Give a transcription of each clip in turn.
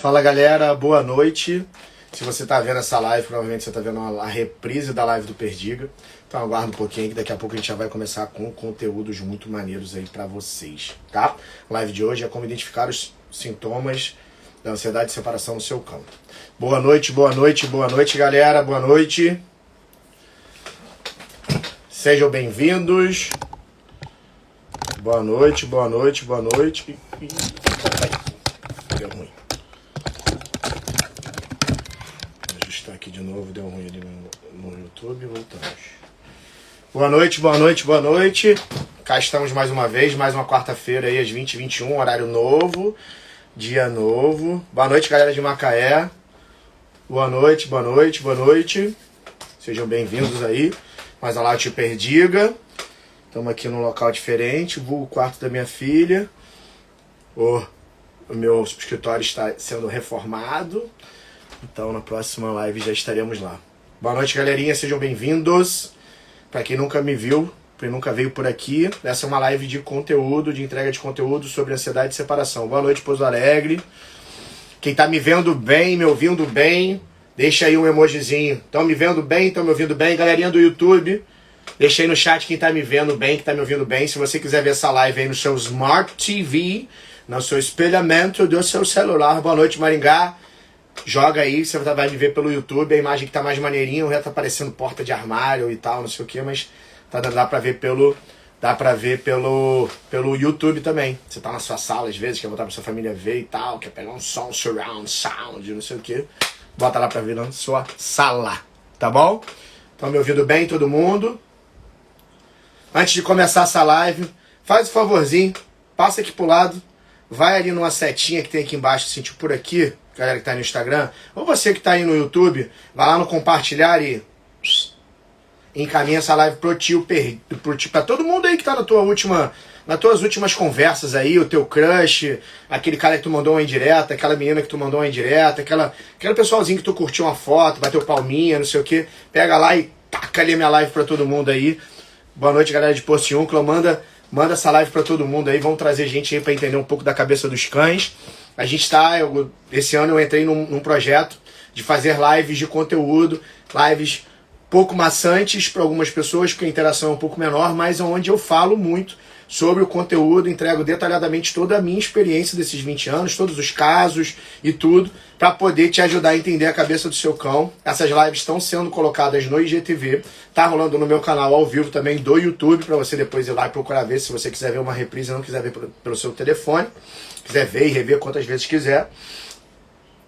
Fala galera, boa noite. Se você está vendo essa live, provavelmente você está vendo a reprise da live do Perdiga. Então aguarda um pouquinho que daqui a pouco a gente já vai começar com conteúdos muito maneiros aí para vocês, tá? A live de hoje é como identificar os sintomas da ansiedade de separação no seu cão. Boa noite, boa noite, boa noite galera, boa noite. Sejam bem-vindos. Boa noite, boa noite, boa noite. Deu ruim. Vou ajustar aqui de novo, deu ruim ali no YouTube, voltamos. Boa noite, boa noite, boa noite. Cá estamos mais uma vez, mais uma quarta-feira aí às 20h21, horário novo, dia novo. Boa noite, galera de Macaé. Boa noite, boa noite, boa noite. Sejam bem-vindos aí. Mais uma live de Perdiga. Estamos aqui num local diferente, o quarto da minha filha. O meu escritório está sendo reformado. Então na próxima live já estaremos lá. Boa noite, galerinha, sejam bem-vindos. Para quem nunca me viu, quem nunca veio por aqui, essa é uma live de conteúdo, de entrega de conteúdo sobre ansiedade e separação. Boa noite, Pouso Alegre. Quem tá me vendo bem, me ouvindo bem, deixa aí um emojizinho. Estão me vendo bem, estão me ouvindo bem? Galerinha do YouTube, deixa aí no chat quem tá me vendo bem, que tá me ouvindo bem. Se você quiser ver essa live aí no seu Smart TV, no seu espelhamento do seu celular. Boa noite, Maringá. Joga aí, você vai me ver pelo YouTube. A imagem que tá mais maneirinha, já tá aparecendo porta de armário e tal, não sei o que, mas dá pra ver pelo YouTube também. Você tá na sua sala, às vezes, quer botar pra sua família ver e tal, quer pegar um som, surround sound, não sei o que. Bota lá pra ver na sua sala, tá bom? Estão me ouvindo bem, todo mundo? Antes de começar essa live, faz o favorzinho, passa aqui pro lado, vai ali numa setinha que tem aqui embaixo, assim, tipo por aqui, galera que tá no Instagram, ou você que tá aí no YouTube, vai lá no compartilhar e encaminha essa live pro tio, pra todo mundo aí que tá nas tuas últimas conversas aí, o teu crush, aquele cara que tu mandou uma indireta, aquela menina que tu mandou uma indireta, aquele pessoalzinho que tu curtiu uma foto, bateu palminha, não sei o que, pega lá e taca ali a minha live pra todo mundo aí. Boa noite, galera de Porciúncula, manda essa live pra todo mundo aí, vamos trazer gente aí pra entender um pouco da cabeça dos cães. A gente esse ano eu entrei num projeto de fazer lives de conteúdo, lives pouco maçantes para algumas pessoas, porque a interação é um pouco menor, mas onde eu falo muito sobre o conteúdo, entrego detalhadamente toda a minha experiência desses 20 anos, todos os casos e tudo, para poder te ajudar a entender a cabeça do seu cão. Essas lives estão sendo colocadas no IGTV, tá rolando no meu canal ao vivo também do YouTube, para você depois ir lá e procurar ver, se você quiser ver uma reprise e não quiser ver pelo seu telefone, quiser ver e rever quantas vezes quiser.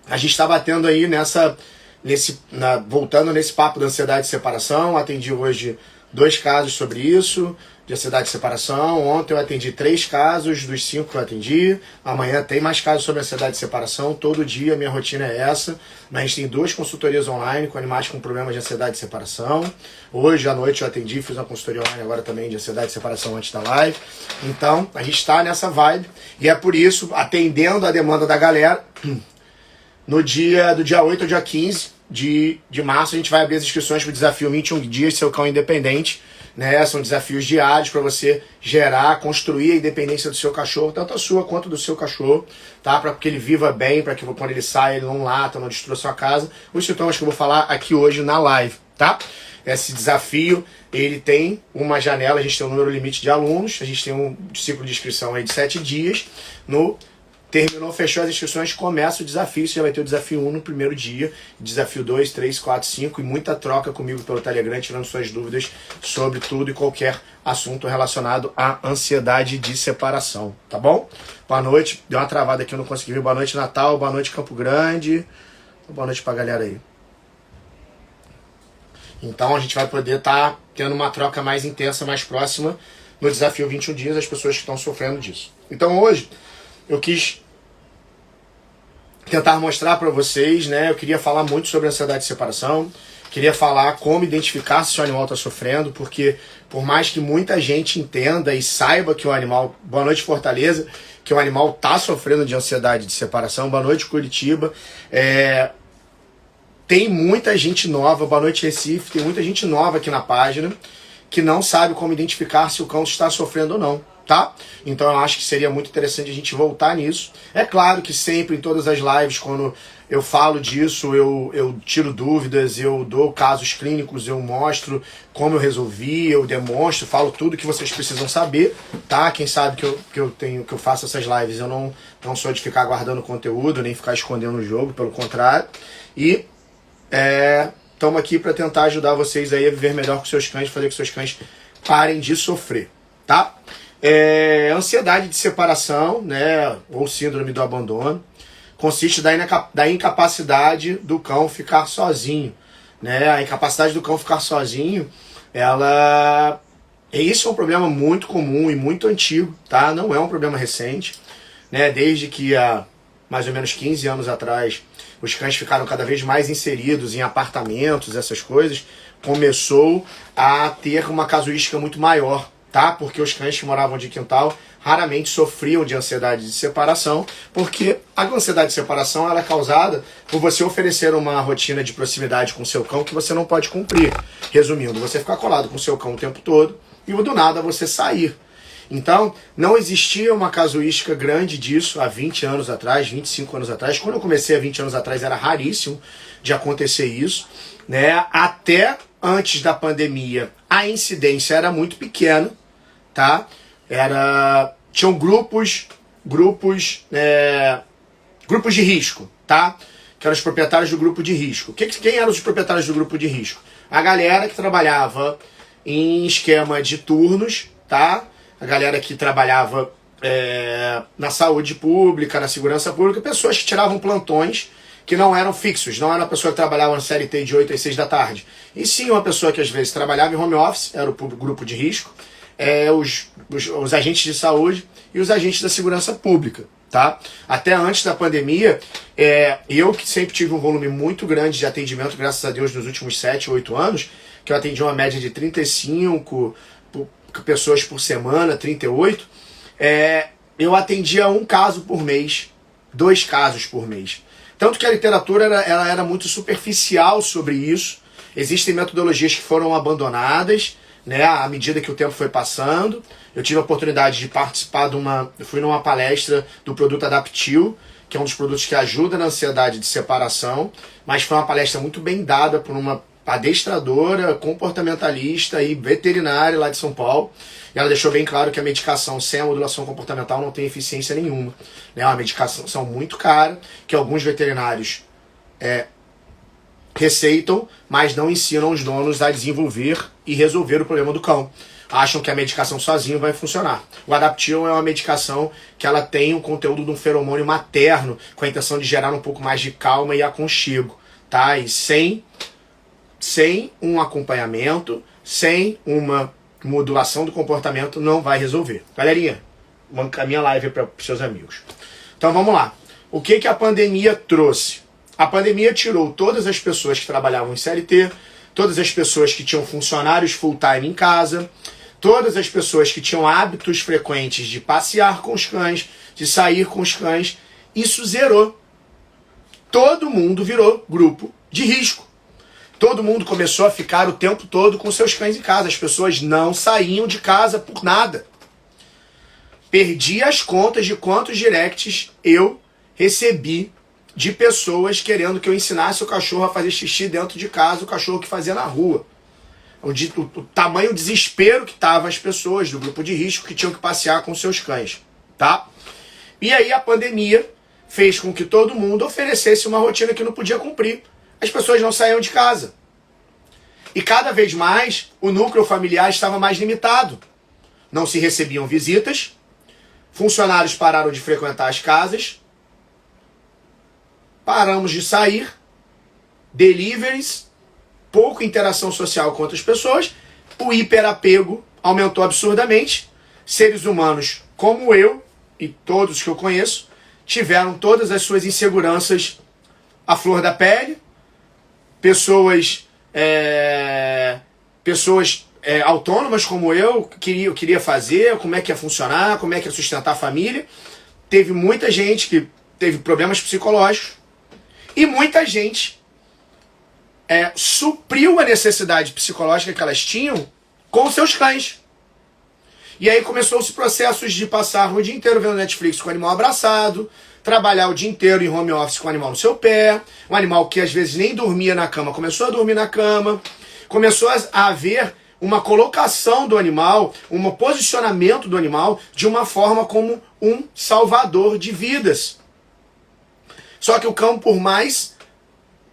A gente está batendo aí voltando nesse papo da ansiedade de separação. Atendi hoje 2 casos sobre isso, de ansiedade de separação. Ontem eu atendi 3 casos dos 5 que eu atendi. Amanhã tem mais casos sobre ansiedade de separação. Todo dia a minha rotina é essa. A gente tem 2 consultorias online com animais com problemas de ansiedade de separação. Hoje à noite eu atendi, fiz uma consultoria online agora também de ansiedade de separação antes da live. Então a gente está nessa vibe. E é por isso, atendendo a demanda da galera, do dia 8 ao dia 15 de março, a gente vai abrir as inscrições para o desafio 21 dias Seu Cão Independente, né? São desafios diários para você construir a independência do seu cachorro, tanto a sua quanto do seu cachorro, tá? Para que ele viva bem, para que quando ele saia ele não lata, não destrua a sua casa. Os sintomas que eu vou falar aqui hoje na live, tá? Esse desafio, ele tem uma janela, a gente tem um número limite de alunos, a gente tem um ciclo de inscrição aí de 7 dias, terminou, fechou as inscrições, começa o desafio. Você já vai ter o desafio 1 no primeiro dia, desafio 2, 3, 4, 5 e muita troca comigo pelo Telegram, tirando suas dúvidas sobre tudo e qualquer assunto relacionado à ansiedade de separação, tá bom? Boa noite, deu uma travada aqui, eu não consegui ver. Boa noite, Natal, boa noite, Campo Grande, boa noite pra galera aí. Então a gente vai poder estar tendo uma troca mais intensa, mais próxima no desafio 21 dias, as pessoas que estão sofrendo disso. Então hoje eu quis tentar mostrar para vocês, né? Eu queria falar muito sobre ansiedade de separação, queria falar como identificar se o animal está sofrendo, porque por mais que muita gente entenda e saiba que o animal, boa noite Fortaleza, que o animal está sofrendo de ansiedade de separação, boa noite Curitiba, tem muita gente nova, boa noite Recife, tem muita gente nova aqui na página que não sabe como identificar se o cão está sofrendo ou não. tá? Então eu acho que seria muito interessante a gente voltar nisso. É claro que sempre em todas as lives, quando eu falo disso, eu tiro dúvidas, eu dou casos clínicos, eu mostro como eu resolvi, eu demonstro, falo tudo que vocês precisam saber, tá? Quem sabe que eu faço essas lives, eu não sou de ficar guardando conteúdo, nem ficar escondendo o jogo, pelo contrário. E estamos aqui para tentar ajudar vocês aí a viver melhor com seus cães, fazer que seus cães parem de sofrer, tá? Ansiedade de separação, né, ou síndrome do abandono, consiste da incapacidade do cão ficar sozinho, né? A incapacidade do cão ficar sozinho, isso é um problema muito comum e muito antigo, tá? Não é um problema recente, né? Desde que há mais ou menos 15 anos atrás, os cães ficaram cada vez mais inseridos em apartamentos, essas coisas, começou a ter uma casuística muito maior, tá? Porque os cães que moravam de quintal raramente sofriam de ansiedade de separação, porque a ansiedade de separação ela é causada por você oferecer uma rotina de proximidade com o seu cão que você não pode cumprir. Resumindo, você ficar colado com o seu cão o tempo todo e do nada você sair. Então, não existia uma casuística grande disso há 20 anos atrás, 25 anos atrás. Quando eu comecei há 20 anos atrás era raríssimo de acontecer isso, né? Até antes da pandemia a incidência era muito pequena, tá? Tinham grupos de risco, tá? Que eram os proprietários do grupo de risco. Quem eram os proprietários do grupo de risco? A galera que trabalhava em esquema de turnos, tá? A galera que trabalhava na saúde pública, na segurança pública, pessoas que tiravam plantões que não eram fixos, não era uma pessoa que trabalhava na CLT de 8 às 6 da tarde. E sim uma pessoa que às vezes trabalhava em home office, era o grupo de risco, os agentes de saúde e os agentes da segurança pública, tá? Até antes da pandemia, eu que sempre tive um volume muito grande de atendimento, graças a Deus, nos últimos 7, 8 anos, que eu atendi uma média de 35 pessoas por semana, 38, eu atendia um caso por mês, 2 casos por mês. Tanto que a literatura ela era muito superficial sobre isso. Existem metodologias que foram abandonadas, né, à medida que o tempo foi passando. Eu tive a oportunidade de participar eu fui numa palestra do produto Adaptil, que é um dos produtos que ajuda na ansiedade de separação, mas foi uma palestra muito bem dada por uma adestradora, comportamentalista e veterinária lá de São Paulo. E ela deixou bem claro que a medicação sem a modulação comportamental não tem eficiência nenhuma. É uma medicação muito cara, que alguns veterinários receitam, mas não ensinam os donos a desenvolver e resolver o problema do cão. Acham que a medicação sozinho vai funcionar. O Adaptil é uma medicação que ela tem um conteúdo de um feromônio materno, com a intenção de gerar um pouco mais de calma e aconchego, tá? E sem um acompanhamento, sem uma modulação do comportamento, não vai resolver. Galerinha, a minha live é para os seus amigos. Então vamos lá. O que a pandemia trouxe? A pandemia tirou todas as pessoas que trabalhavam em CLT, todas as pessoas que tinham funcionários full-time em casa, todas as pessoas que tinham hábitos frequentes de passear com os cães, de sair com os cães. Isso zerou. Todo mundo virou grupo de risco. Todo mundo começou a ficar o tempo todo com seus cães em casa. As pessoas não saíam de casa por nada. Perdi as contas de quantos directs eu recebi de pessoas querendo que eu ensinasse o cachorro a fazer xixi dentro de casa, o cachorro que fazia na rua. O tamanho desespero que estavam as pessoas do grupo de risco que tinham que passear com seus cães, tá? E aí a pandemia fez com que todo mundo oferecesse uma rotina que não podia cumprir. As pessoas não saíam de casa. E cada vez mais o núcleo familiar estava mais limitado. Não se recebiam visitas, funcionários pararam de frequentar as casas, paramos de sair, deliveries, pouca interação social com outras pessoas, o hiperapego aumentou absurdamente. Seres humanos como eu e todos que eu conheço tiveram todas as suas inseguranças à flor da pele. Pessoas autônomas como eu queria fazer, como é que ia funcionar, como é que ia sustentar a família. Teve muita gente que teve problemas psicológicos e muita gente supriu a necessidade psicológica que elas tinham com seus cães. E aí começou-se processos de passar o dia inteiro vendo Netflix com o animal abraçado, trabalhar o dia inteiro em home office com o animal no seu pé, um animal que às vezes nem dormia na cama, começou a dormir na cama, começou a haver uma colocação do animal, um posicionamento do animal de uma forma como um salvador de vidas. Só que o cão, por mais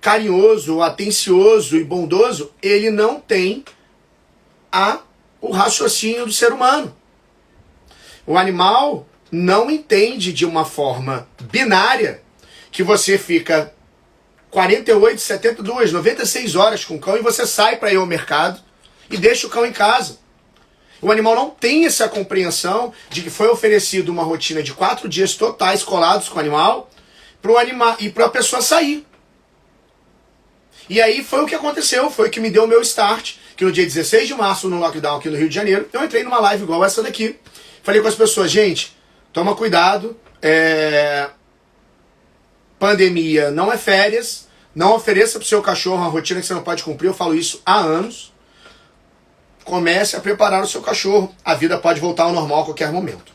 carinhoso, atencioso e bondoso, ele não tem o raciocínio do ser humano. O animal não entende de uma forma binária que você fica 48, 72, 96 horas com o cão e você sai para ir ao mercado e deixa o cão em casa. O animal não tem essa compreensão de que foi oferecido uma rotina de 4 dias totais colados com o animal e para a pessoa sair. E aí foi o que aconteceu, foi o que me deu o meu start, que no dia 16 de março, no lockdown aqui no Rio de Janeiro, eu entrei numa live igual essa daqui. Falei com as pessoas, gente, toma cuidado, pandemia não é férias, não ofereça pro seu cachorro uma rotina que você não pode cumprir, eu falo isso há anos. Comece a preparar o seu cachorro, a vida pode voltar ao normal a qualquer momento.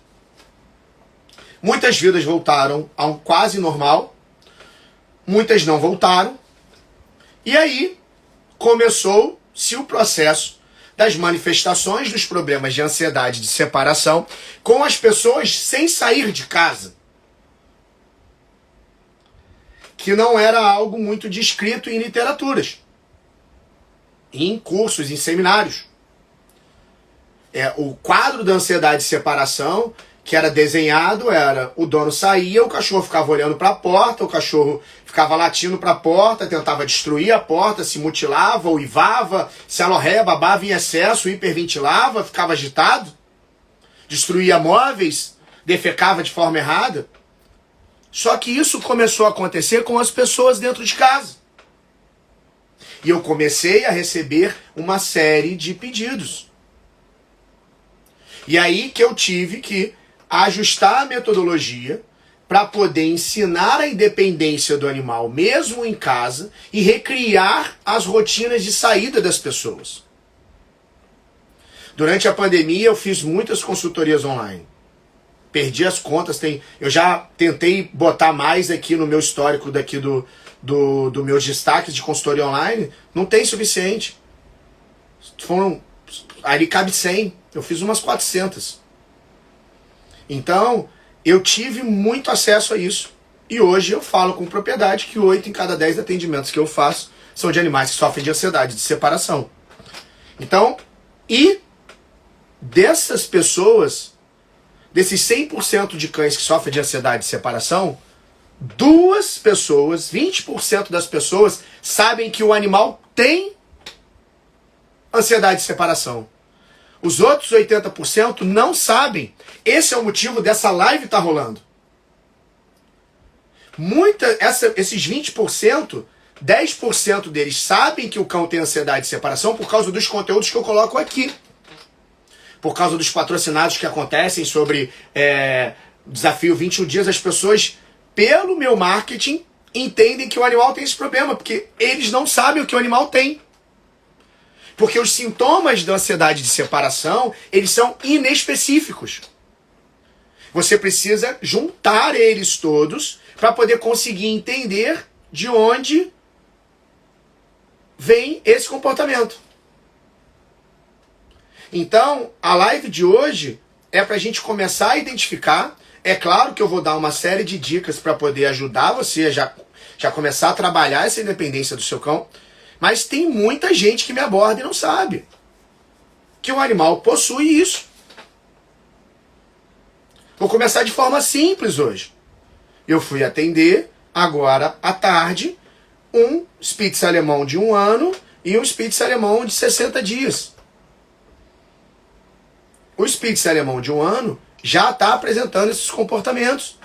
Muitas vidas voltaram a um quase normal, muitas não voltaram, e aí começou-se o processo das manifestações dos problemas de ansiedade, de separação, com as pessoas sem sair de casa. Que não era algo muito descrito em literaturas, em cursos, em seminários. O quadro da ansiedade de separação que era desenhado era: o dono saía, o cachorro ficava olhando para a porta, o cachorro ficava latindo para a porta, tentava destruir a porta, se mutilava, uivava, se alorreia, babava em excesso, hiperventilava, ficava agitado, destruía móveis, defecava de forma errada. Só que isso começou a acontecer com as pessoas dentro de casa. E eu comecei a receber uma série de pedidos. E aí que eu tive que ajustar a metodologia para poder ensinar a independência do animal, mesmo em casa, e recriar as rotinas de saída das pessoas. Durante a pandemia eu fiz muitas consultorias online. Perdi as contas, eu já tentei botar mais aqui no meu histórico daqui do meus destaques de consultoria online, não tem suficiente. Ali cabe 100, eu fiz umas 400. Então, eu tive muito acesso a isso. E hoje eu falo com propriedade que 8 em cada 10 atendimentos que eu faço são de animais que sofrem de ansiedade, de separação. Então, e dessas pessoas, desses 100% de cães que sofrem de ansiedade de separação, 2 pessoas, 20% das pessoas, sabem que o animal tem ansiedade de separação. Os outros 80% não sabem. Esse é o motivo dessa live estar rolando. Esses 20%, 10% deles sabem que o cão tem ansiedade de separação por causa dos conteúdos que eu coloco aqui. Por causa dos patrocinados que acontecem sobre desafio 21 dias, as pessoas, pelo meu marketing, entendem que o animal tem esse problema, porque eles não sabem o que o animal tem. Porque os sintomas da ansiedade de separação, eles são inespecíficos. Você precisa juntar eles todos para poder conseguir entender de onde vem esse comportamento. Então, a live de hoje é para a gente começar a identificar. É claro que eu vou dar uma série de dicas para poder ajudar você a já começar a trabalhar essa independência do seu cão. Mas tem muita gente que me aborda e não sabe que o animal possui isso. Vou começar de forma simples hoje. Eu fui atender, agora à tarde, um Spitz alemão de 1 ano e um Spitz alemão de 60 dias. O Spitz alemão de 1 ano já está apresentando esses comportamentos.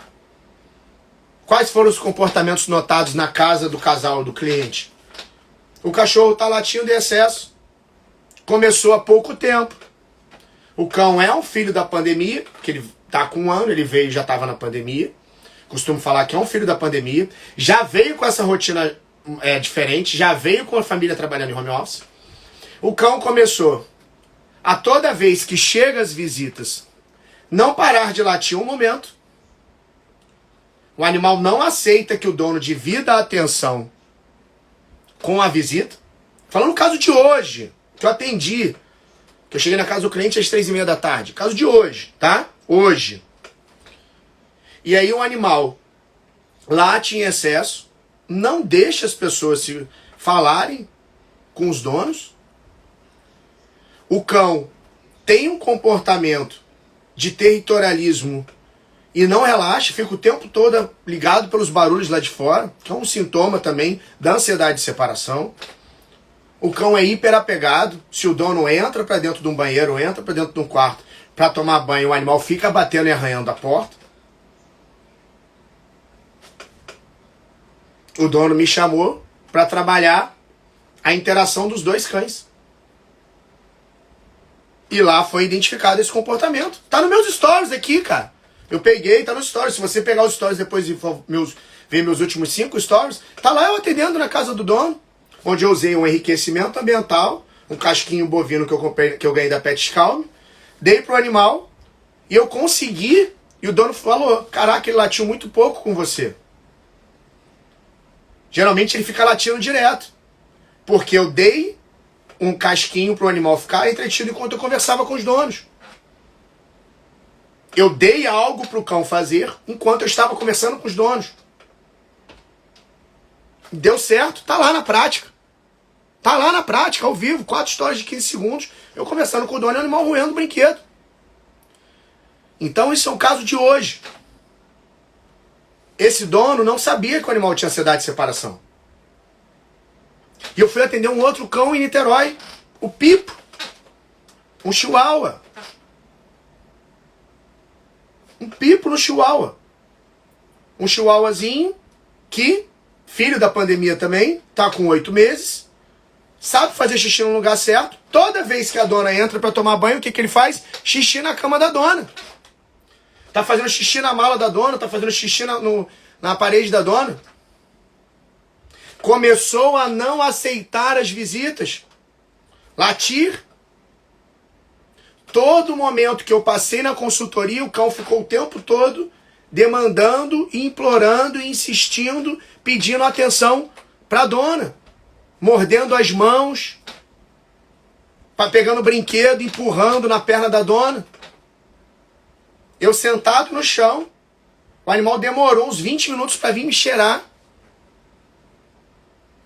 Quais foram os comportamentos notados na casa do casal do cliente? O cachorro está latindo em excesso. Começou há pouco tempo. O cão é um filho da pandemia, que ele está com 1 ano, ele veio e já estava na pandemia. Costumo falar que é um filho da pandemia. Já veio com essa rotina diferente, já veio com a família trabalhando em home office. O cão começou a toda vez que chega as visitas, não parar de latir um momento. O animal não aceita que o dono divida a atenção com a visita. Falando no caso de hoje, que eu atendi, que eu cheguei na casa do cliente às 3:30 da tarde. Caso de hoje, tá? Hoje. E aí o animal late em excesso, não deixa as pessoas se falarem com os donos. O cão tem um comportamento de territorialismo e não relaxa, fica o tempo todo ligado pelos barulhos lá de fora, que é um sintoma também da ansiedade de separação. O cão é hiperapegado. Se o dono entra para dentro de um banheiro, entra para dentro de um quarto para tomar banho, o animal fica batendo e arranhando a porta. O dono me chamou para trabalhar a interação dos dois cães. E lá foi identificado esse comportamento. Tá nos meus stories aqui, cara. Eu peguei, tá nos stories. Se você pegar os stories depois e ver meus últimos 5 stories, tá lá eu atendendo na casa do dono, onde eu usei um enriquecimento ambiental, um casquinho bovino que eu ganhei da Pet Calm, dei pro animal e eu consegui, e o dono falou, caraca, ele latiu muito pouco com você. Geralmente ele fica latindo direto, porque eu dei um casquinho pro animal ficar entretido enquanto eu conversava com os donos. Eu dei algo pro cão fazer enquanto eu estava conversando com os donos. Deu certo, tá lá na prática. Tá lá na prática, ao vivo, 4 histórias de 15 segundos, eu conversando com o dono e o animal roendo o brinquedo. Então isso é um caso de hoje. Esse dono não sabia que o animal tinha ansiedade de separação. E eu fui atender um outro cão em Niterói, o Pipo, um chihuahua. Um Pipo no chihuahua. Um chihuahuazinho que, filho da pandemia também, tá com 8 meses, sabe fazer xixi no lugar certo. Toda vez que a dona entra para tomar banho, o que ele faz? Xixi na cama da dona. Tá fazendo xixi na mala da dona, tá fazendo xixi na parede da dona. Começou a não aceitar as visitas. Latir. Todo momento que eu passei na consultoria, o cão ficou o tempo todo demandando, implorando, insistindo, pedindo atenção para a dona. Mordendo as mãos, pegando brinquedo, empurrando na perna da dona. Eu sentado no chão, o animal demorou uns 20 minutos para vir me cheirar.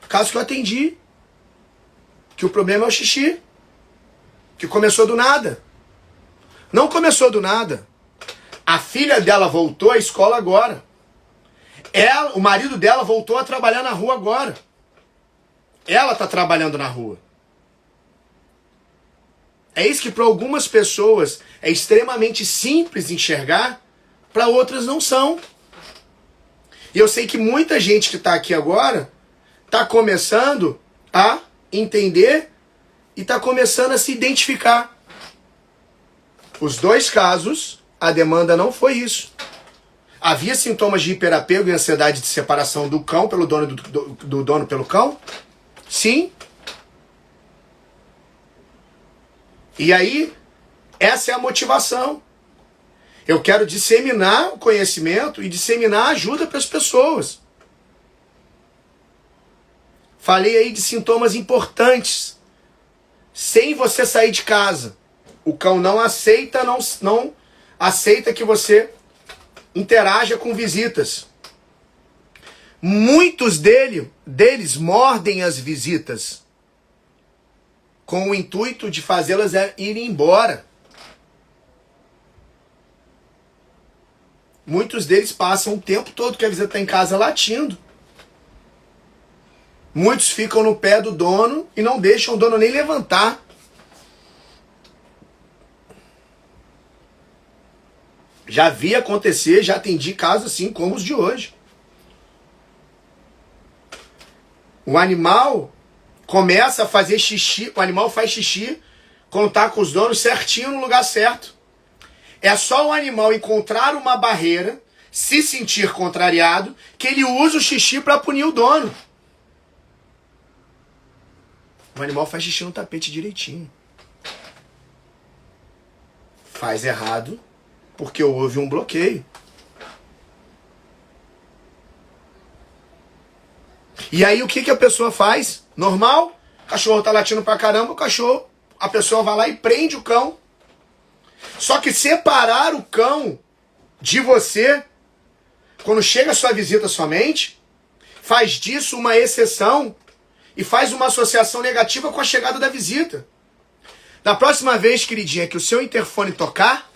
Caso que eu atendi. Que o problema é o xixi. Que começou do nada. Não começou do nada. A filha dela voltou à escola agora. O marido dela voltou a trabalhar na rua agora. Ela está trabalhando na rua. É isso que para algumas pessoas é extremamente simples enxergar, para outras não são. E eu sei que muita gente que está aqui agora está começando a entender e está começando a se identificar. Os dois casos, a demanda não foi isso. Havia sintomas de hiperapego e ansiedade de separação do cão pelo dono do dono pelo cão? Sim. E aí, essa é a motivação. Eu quero disseminar o conhecimento e disseminar a ajuda para as pessoas. Falei aí de sintomas importantes. Sem você sair de casa, o cão não aceita, não aceita que você interaja com visitas. Muitos deles mordem as visitas com o intuito de fazê-las irem embora. Muitos deles passam o tempo todo que a visita está em casa latindo. Muitos ficam no pé do dono e não deixam o dono nem levantar. Já vi acontecer, já atendi casos assim como os de hoje. O animal começa a fazer xixi, o animal faz xixi quando está com os donos certinho no lugar certo. É só o animal encontrar uma barreira, se sentir contrariado, que ele usa o xixi para punir o dono. O animal faz xixi no tapete direitinho. Faz errado porque houve um bloqueio. E aí o que a pessoa faz? Normal, o cachorro tá latindo pra caramba, a pessoa vai lá e prende o cão. Só que separar o cão de você, quando chega a sua visita somente, faz disso uma exceção e faz uma associação negativa com a chegada da visita. Da próxima vez, queridinha, que o seu interfone tocar,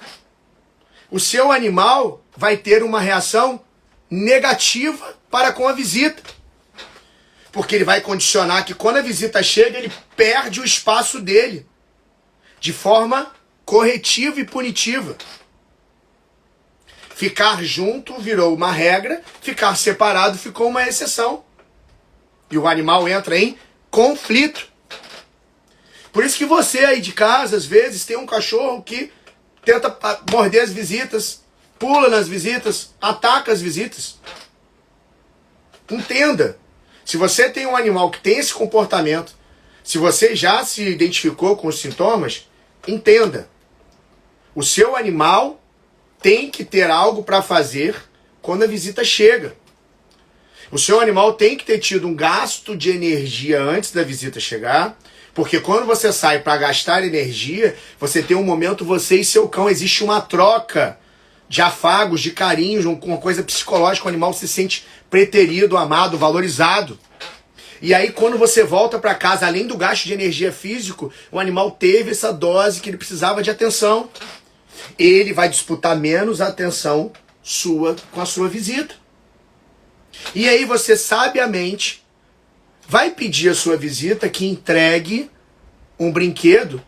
o seu animal vai ter uma reação negativa para com a visita. Porque ele vai condicionar que quando a visita chega, ele perde o espaço dele. De forma corretiva e punitiva. Ficar junto virou uma regra, ficar separado ficou uma exceção. E o animal entra em conflito. Por isso que você aí de casa, às vezes, tem um cachorro que tenta morder as visitas, pula nas visitas, ataca as visitas. Entenda. Se você tem um animal que tem esse comportamento, se você já se identificou com os sintomas, entenda. O seu animal tem que ter algo para fazer quando a visita chega. O seu animal tem que ter tido um gasto de energia antes da visita chegar, porque quando você sai para gastar energia, você tem um momento, você e seu cão, existe uma troca de afagos, de carinhos, uma coisa psicológica, o animal se sente preterido, amado, valorizado. E aí quando você volta para casa, além do gasto de energia físico, o animal teve essa dose que ele precisava de atenção. Ele vai disputar menos a atenção sua com a sua visita. E aí você sabiamente vai pedir a sua visita que entregue um brinquedo,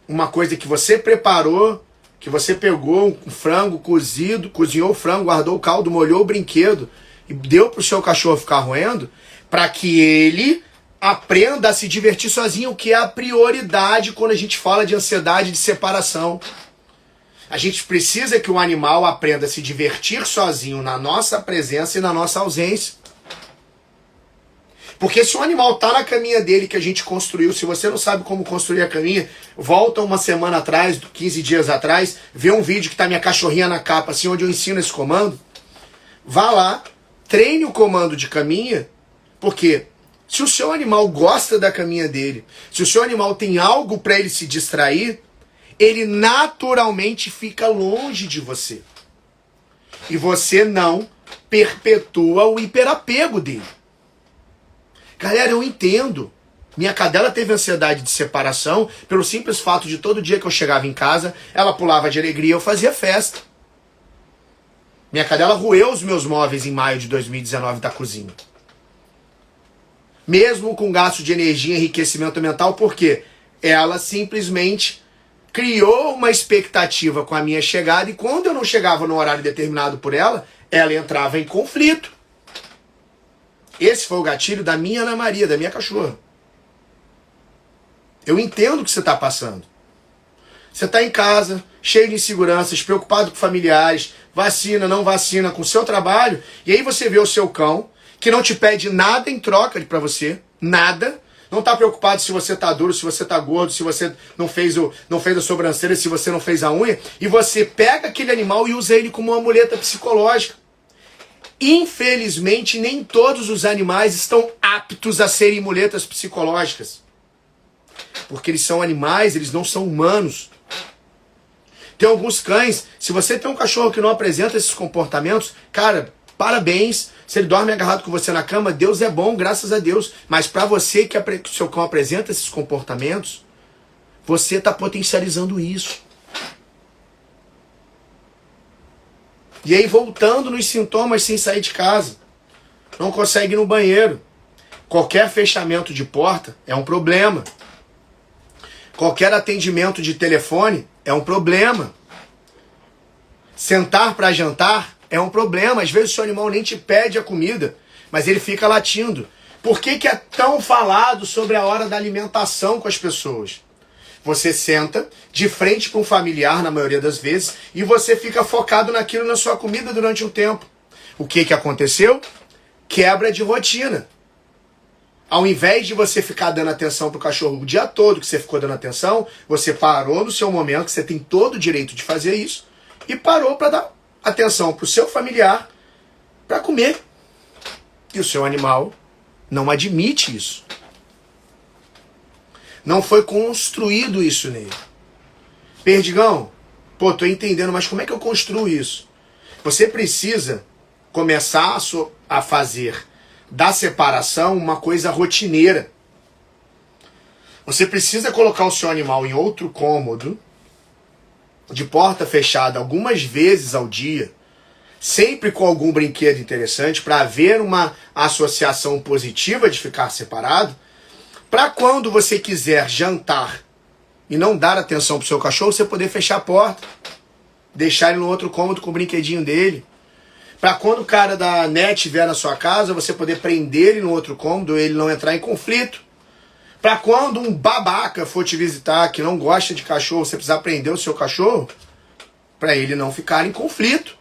uma coisa que você preparou, que você pegou um frango cozido, cozinhou o frango, guardou o caldo, molhou o brinquedo e deu para o seu cachorro ficar roendo, para que ele aprenda a se divertir sozinho, o que é a prioridade quando a gente fala de ansiedade de separação. A gente precisa que o animal aprenda a se divertir sozinho na nossa presença e na nossa ausência. Porque se o animal tá na caminha dele que a gente construiu, se você não sabe como construir a caminha, volta uma semana atrás, 15 dias atrás, vê um vídeo que tá minha cachorrinha na capa, assim, onde eu ensino esse comando. Vá lá, treine o comando de caminha, porque se o seu animal gosta da caminha dele, se o seu animal tem algo para ele se distrair, ele naturalmente fica longe de você. E você não perpetua o hiperapego dele. Galera, eu entendo. Minha cadela teve ansiedade de separação pelo simples fato de todo dia que eu chegava em casa, ela pulava de alegria e eu fazia festa. Minha cadela roeu os meus móveis em maio de 2019 da cozinha. Mesmo com gasto de energia e enriquecimento mental, porque ela simplesmente criou uma expectativa com a minha chegada e quando eu não chegava no horário determinado por ela, ela entrava em conflito. Esse foi o gatilho da minha Ana Maria, da minha cachorra. Eu entendo o que você está passando. Você está em casa, cheio de inseguranças, preocupado com familiares, vacina, não vacina, com o seu trabalho, e aí você vê o seu cão, que não te pede nada em troca para você, nada. Não está preocupado se você está duro, se você está gordo, se você não fez a sobrancelha, se você não fez a unha. E você pega aquele animal e usa ele como uma muleta psicológica. Infelizmente, nem todos os animais estão aptos a serem muletas psicológicas. Porque eles são animais, eles não são humanos. Tem alguns cães, se você tem um cachorro que não apresenta esses comportamentos, cara, parabéns. Se ele dorme agarrado com você na cama, Deus é bom, graças a Deus. Mas para você que o seu cão apresenta esses comportamentos, você está potencializando isso. E aí voltando nos sintomas sem sair de casa. Não consegue ir no banheiro. Qualquer fechamento de porta é um problema. Qualquer atendimento de telefone é um problema. Sentar para jantar é um problema. Às vezes o seu animal nem te pede a comida, mas ele fica latindo. Por que é tão falado sobre a hora da alimentação com as pessoas? Você senta de frente para um familiar, na maioria das vezes, e você fica focado naquilo, na sua comida durante um tempo. O que aconteceu? Quebra de rotina. Ao invés de você ficar dando atenção pro cachorro o dia todo que você ficou dando atenção, você parou no seu momento, que você tem todo o direito de fazer isso, e parou para dar atenção pro seu familiar para comer. E o seu animal não admite isso. Não foi construído isso nele. Perdigão, pô, tô entendendo, mas como é que eu construo isso? Você precisa começar a fazer da separação uma coisa rotineira. Você precisa colocar o seu animal em outro cômodo, de porta fechada, algumas vezes ao dia, sempre com algum brinquedo interessante, para haver uma associação positiva de ficar separado, para quando você quiser jantar e não dar atenção pro seu cachorro, você poder fechar a porta, deixar ele no outro cômodo com o brinquedinho dele. Para quando o cara da net vier na sua casa, você poder prender ele no outro cômodo, ele não entrar em conflito. Para quando um babaca for te visitar, que não gosta de cachorro, você precisar prender o seu cachorro, para ele não ficar em conflito.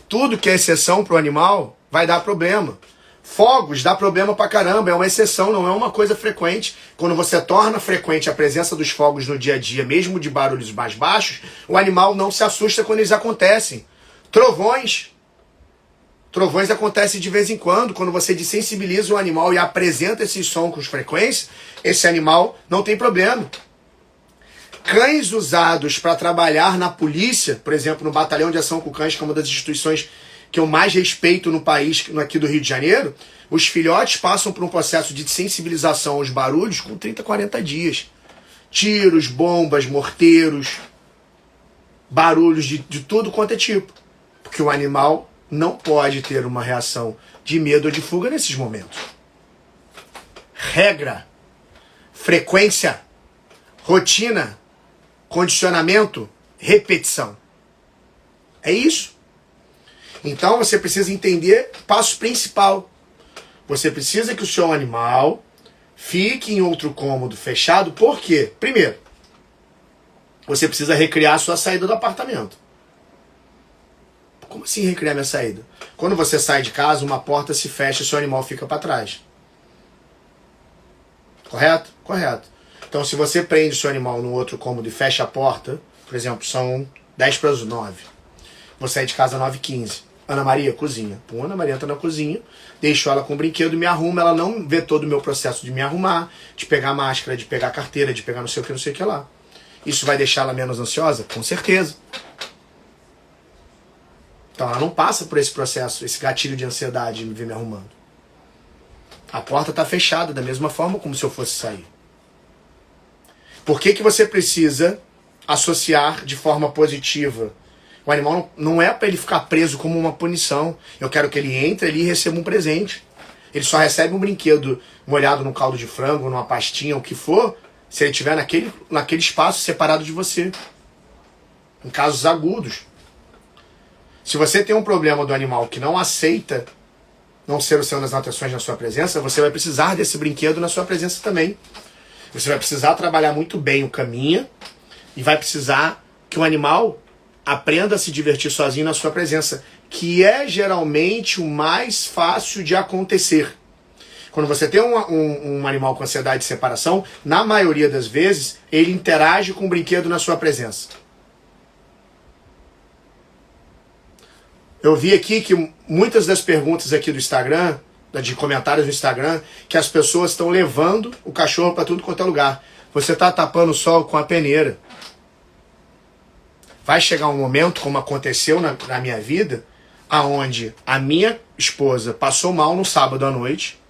Tudo que é exceção para o animal vai dar problema. Fogos dá problema pra caramba, é uma exceção, não é uma coisa frequente. Quando você torna frequente a presença dos fogos no dia a dia, mesmo de barulhos mais baixos, o animal não se assusta quando eles acontecem. Trovões acontecem de vez em quando você desensibiliza o animal e apresenta esses sons com frequência, esse animal não tem problema. Cães usados para trabalhar na polícia, por exemplo, no Batalhão de Ação com Cães, que é uma das instituições que eu mais respeito no país, aqui do Rio de Janeiro, os filhotes passam por um processo de sensibilização aos barulhos com 30, 40 dias. Tiros, bombas, morteiros, barulhos de tudo quanto é tipo. Porque o animal não pode ter uma reação de medo ou de fuga nesses momentos. Regra, frequência, rotina, condicionamento, repetição. É isso. Então você precisa entender o passo principal. Você precisa que o seu animal fique em outro cômodo fechado. Por quê? Primeiro, você precisa recriar a sua saída do apartamento. Como assim recriar minha saída? Quando você sai de casa, uma porta se fecha e seu animal fica para trás. Correto? Correto. Então se você prende o seu animal no outro cômodo e fecha a porta, por exemplo, são 10 para as 9. Vou sair de casa às 9h15. Ana Maria, cozinha. Pô, Ana Maria entra na cozinha, deixo ela com o brinquedo, me arruma, ela não vê todo o meu processo de me arrumar, de pegar a máscara, de pegar a carteira, de pegar não sei o que lá. Isso vai deixá-la menos ansiosa? Com certeza. Então ela não passa por esse processo, esse gatilho de ansiedade de me ver me arrumando. A porta está fechada da mesma forma como se eu fosse sair. Por que você precisa associar de forma positiva? O animal não é para ele ficar preso como uma punição. Eu quero que ele entre ali e receba um presente. Ele só recebe um brinquedo molhado num caldo de frango, numa pastinha, o que for, se ele estiver naquele espaço separado de você. Em casos agudos. Se você tem um problema do animal que não aceita não ser o centro das atenções na sua presença, você vai precisar desse brinquedo na sua presença também. Você vai precisar trabalhar muito bem o caminho e vai precisar que o animal aprenda a se divertir sozinho na sua presença, que é geralmente o mais fácil de acontecer. Quando você tem um animal com ansiedade de separação, na maioria das vezes, ele interage com o brinquedo na sua presença. Eu vi aqui que muitas das perguntas aqui do Instagram, de comentários no Instagram, que as pessoas estão levando o cachorro para tudo quanto é lugar. Você está tapando o sol com a peneira. Vai chegar um momento, como aconteceu na minha vida, aonde a minha esposa passou mal no sábado à noite,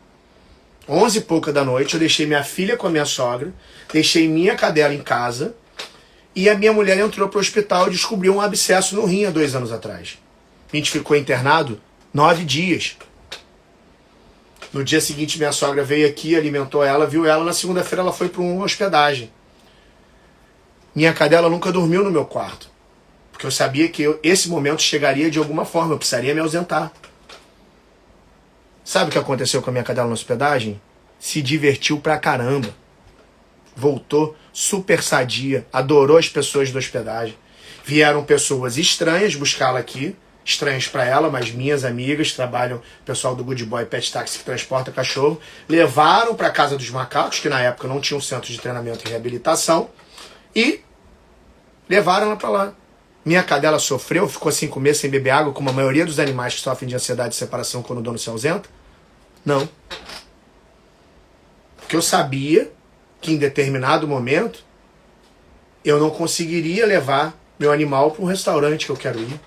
11 e pouca da noite, eu deixei minha filha com a minha sogra, deixei minha cadela em casa, e a minha mulher entrou para o hospital e descobriu um abscesso no rim há 2 anos atrás. A gente ficou internado 9 dias. No dia seguinte, minha sogra veio aqui, alimentou ela, viu ela. Na segunda-feira, ela foi para uma hospedagem. Minha cadela nunca dormiu no meu quarto. Porque eu sabia que esse momento chegaria de alguma forma. Eu precisaria me ausentar. Sabe o que aconteceu com a minha cadela na hospedagem? Se divertiu pra caramba. Voltou super sadia. Adorou as pessoas da hospedagem. Vieram pessoas estranhas buscá-la aqui. estranhas para ela, mas minhas amigas, trabalham, pessoal do Good Boy Pet Taxi que transporta cachorro, levaram para a Casa dos Macacos, que na época não tinha um centro de treinamento e reabilitação, e levaram ela para lá. Minha cadela sofreu, ficou 5 meses sem beber água, como a maioria dos animais que sofrem de ansiedade de separação quando o dono se ausenta? Não. Porque eu sabia que em determinado momento eu não conseguiria levar meu animal para um restaurante que eu quero ir,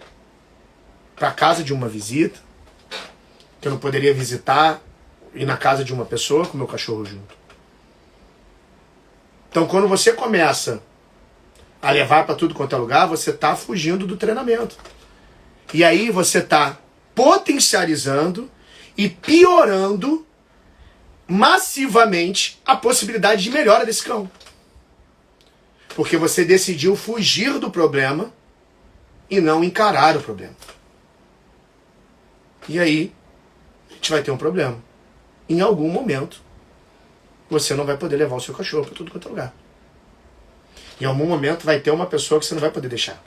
para casa de uma visita, que eu não poderia visitar, ir na casa de uma pessoa com meu cachorro junto. Então, quando você começa a levar para tudo quanto é lugar, você está fugindo do treinamento. E aí você está potencializando e piorando massivamente a possibilidade de melhora desse cão. Porque você decidiu fugir do problema e não encarar o problema. E aí, a gente vai ter um problema. Em algum momento, você não vai poder levar o seu cachorro para tudo quanto é lugar. Em algum momento vai ter uma pessoa que você não vai poder deixar.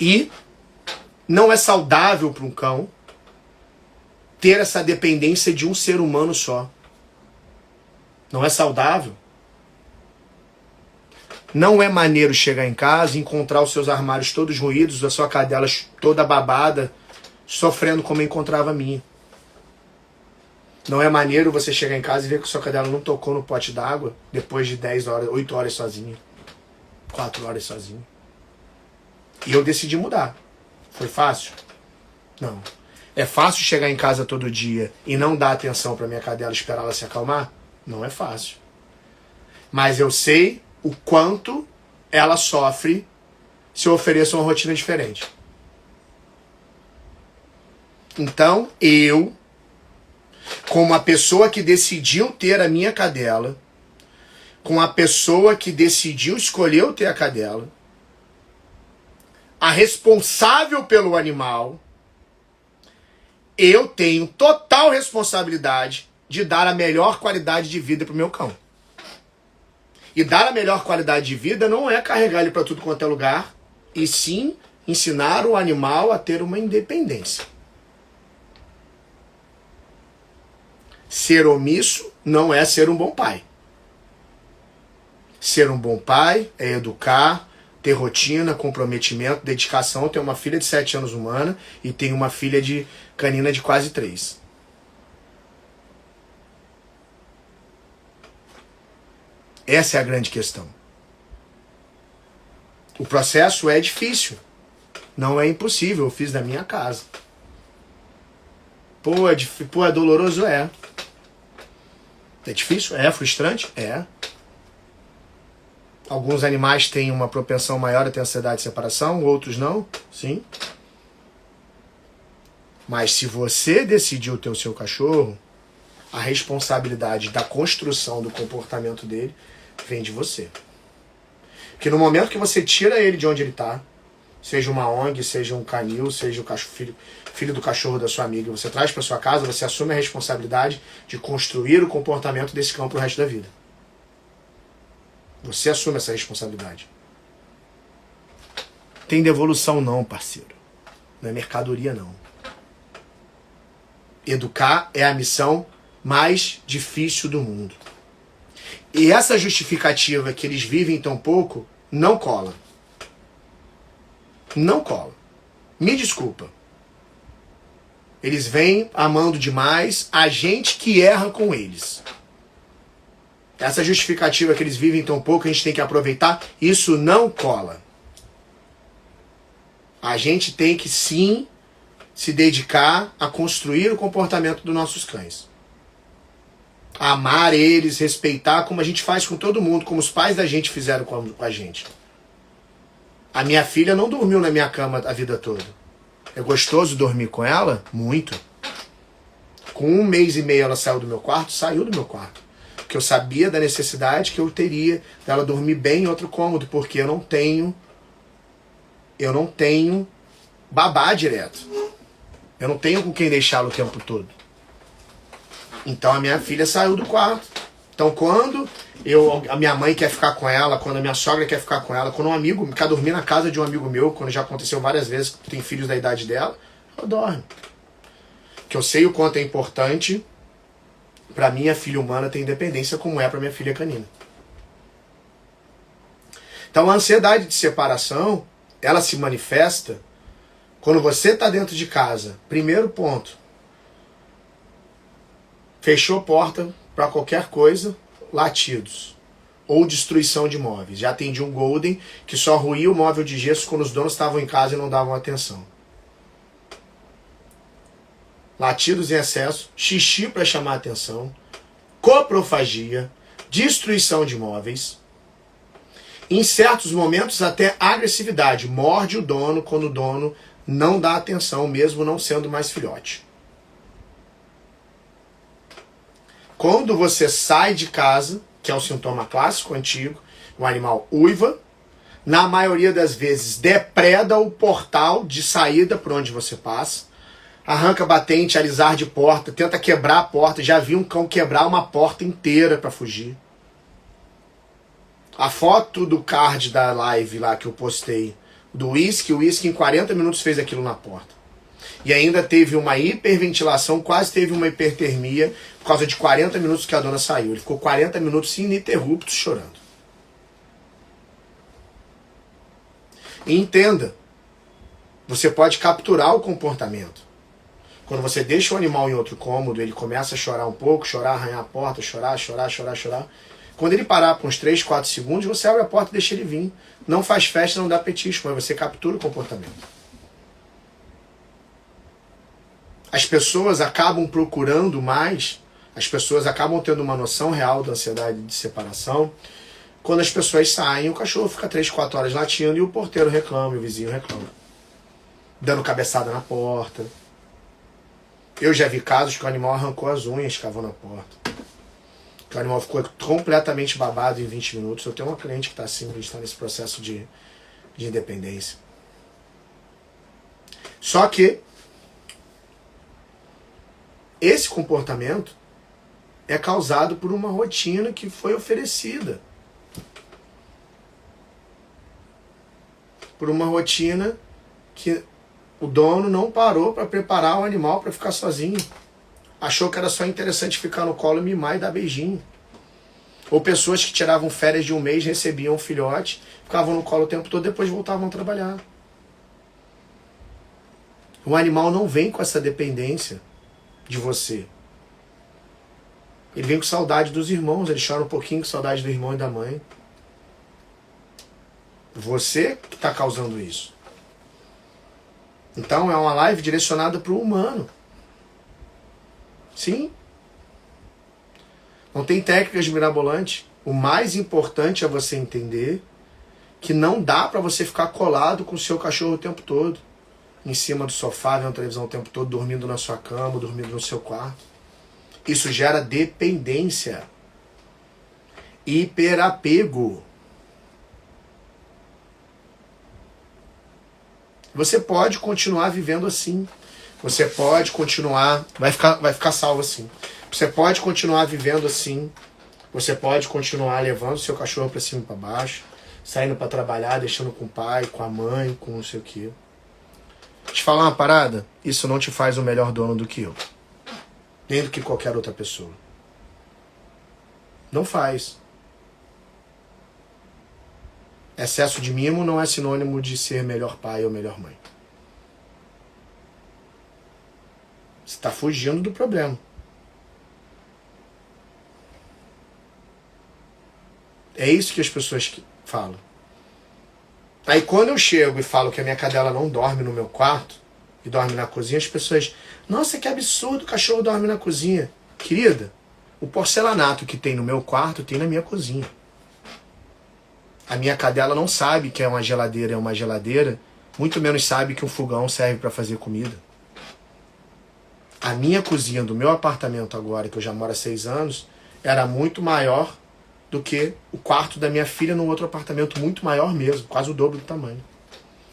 E não é saudável para um cão ter essa dependência de um ser humano só. Não é saudável. Não é maneiro chegar em casa e encontrar os seus armários todos ruídos, a sua cadela toda babada, sofrendo como eu encontrava a minha. Não é maneiro você chegar em casa e ver que a sua cadela não tocou no pote d'água depois de 10 horas, 8 horas sozinha, 4 horas sozinha. E eu decidi mudar. Foi fácil? Não. É fácil chegar em casa todo dia e não dar atenção para minha cadela e esperar ela se acalmar? Não é fácil. Mas eu sei o quanto ela sofre se eu ofereço uma rotina diferente. Então, eu, como a pessoa que decidiu ter a minha cadela, com a pessoa que decidiu escolher eu ter a cadela, a responsável pelo animal, eu tenho total responsabilidade de dar a melhor qualidade de vida para o meu cão. E dar a melhor qualidade de vida não é carregar ele para tudo quanto é lugar, e sim ensinar o animal a ter uma independência. Ser omisso não é ser um bom pai. Ser um bom pai é educar, ter rotina, comprometimento, dedicação. Eu tenho uma filha de 7 anos humana e tenho uma filha de canina de quase 3. Essa é a grande questão. O processo é difícil. Não é impossível. Eu fiz da minha casa. Pô, é doloroso? É. É difícil? É. Frustrante? É. Alguns animais têm uma propensão maior a ter ansiedade de separação, outros não. Sim. Mas se você decidiu ter o seu cachorro, a responsabilidade da construção do comportamento dele vem de você. Porque no momento que você tira ele de onde ele está, seja uma ONG, seja um canil, seja o filho do cachorro da sua amiga, você traz para sua casa, você assume a responsabilidade de construir o comportamento desse cão para o resto da vida. Você assume essa responsabilidade. Tem devolução não, parceiro. Não é mercadoria não. Educar é a missão mais difícil do mundo. E essa justificativa que eles vivem tão pouco, não cola. Não cola. Me desculpa. Eles vêm amando demais a gente que erra com eles. Essa justificativa que eles vivem tão pouco, a gente tem que aproveitar, isso não cola. A gente tem que sim se dedicar a construir o comportamento dos nossos cães. Amar eles, respeitar, como a gente faz com todo mundo, como os pais da gente fizeram com a gente. A minha filha não dormiu na minha cama a vida toda. É gostoso dormir com ela? Muito. Com 1 mês e meio ela saiu do meu quarto, saiu do meu quarto. Porque eu sabia da necessidade que eu teria dela dormir bem em outro cômodo, porque eu não tenho babá direto. Eu não tenho com quem deixá-lo o tempo todo. Então a minha filha saiu do quarto. Então quando a minha mãe quer ficar com ela, quando a minha sogra quer ficar com ela, quando um amigo quer dormir na casa de um amigo meu, quando já aconteceu várias vezes que tem filhos da idade dela, eu dormo. Que eu sei o quanto é importante para minha filha humana ter independência como é para minha filha canina. Então a ansiedade de separação, ela se manifesta quando você está dentro de casa. Primeiro ponto, fechou porta para qualquer coisa, latidos ou destruição de móveis. Já atendi um Golden que só ruía o móvel de gesso quando os donos estavam em casa e não davam atenção. Latidos em excesso, xixi para chamar atenção, coprofagia, destruição de móveis. Em certos momentos até agressividade, morde o dono quando o dono não dá atenção, mesmo não sendo mais filhote. Quando você sai de casa, que é o sintoma clássico antigo, o animal uiva, na maioria das vezes depreda o portal de saída por onde você passa, arranca batente, alisar de porta, tenta quebrar a porta. Já vi um cão quebrar uma porta inteira para fugir. A foto do card da live lá que eu postei, do whisky, o whisky em 40 minutos fez aquilo na porta. E ainda teve uma hiperventilação, quase teve uma hipertermia, por causa de 40 minutos que a dona saiu. Ele ficou 40 minutos ininterruptos chorando. E entenda, você pode capturar o comportamento. Quando você deixa o animal em outro cômodo, ele começa a chorar um pouco, chorar, arranhar a porta, chorar. Quando ele parar por uns 3, 4 segundos, você abre a porta e deixa ele vir. Não faz festa, não dá petisco, mas você captura o comportamento. As pessoas acabam procurando mais, as pessoas acabam tendo uma noção real da ansiedade de separação. Quando as pessoas saem, o cachorro fica 3, 4 horas latindo e o porteiro reclama, e o vizinho reclama. Dando cabeçada na porta. Eu já vi casos que o animal arrancou as unhas, cavou na porta. Que o animal ficou completamente babado em 20 minutos. Eu tenho uma cliente que está assim, a gente está nesse processo de independência. Só que esse comportamento é causado por uma rotina que foi oferecida. Por uma rotina que o dono não parou para preparar o animal para ficar sozinho. Achou que era só interessante ficar no colo, mimar e dar beijinho. Ou pessoas que tiravam férias de um mês, recebiam um filhote, ficavam no colo o tempo todo, depois voltavam a trabalhar. O animal não vem com essa dependência de você. Ele vem com saudade dos irmãos, ele chora um pouquinho com saudade do irmão e da mãe. Você que está causando isso. Então é uma live direcionada para o humano. Sim. Não tem técnicas mirabolantes. O mais importante é você entender que não dá para você ficar colado com o seu cachorro o tempo todo. Em cima do sofá, vendo televisão o tempo todo, dormindo na sua cama, dormindo no seu quarto. Isso gera dependência. Hiperapego. Você pode continuar vivendo assim. Você pode continuar... Vai ficar salvo assim. Você pode continuar vivendo assim. Você pode continuar levando seu cachorro para cima e para baixo. Saindo para trabalhar, deixando com o pai, com a mãe, com não sei o quê. Te falar uma parada? Isso não te faz o melhor dono do que eu. Nem do que qualquer outra pessoa. Não faz. Excesso de mimo não é sinônimo de ser melhor pai ou melhor mãe. Você está fugindo do problema. É isso que as pessoas falam. Aí quando eu chego e falo que a minha cadela não dorme no meu quarto, e dorme na cozinha, as pessoas... Nossa, que absurdo, o cachorro dorme na cozinha. Querida, o porcelanato que tem no meu quarto tem na minha cozinha. A minha cadela não sabe que uma geladeira é uma geladeira, muito menos sabe que um fogão serve para fazer comida. A minha cozinha do meu apartamento agora, que eu já moro há 6 anos, era muito maior do que o quarto da minha filha no outro apartamento, muito maior mesmo, quase o dobro do tamanho.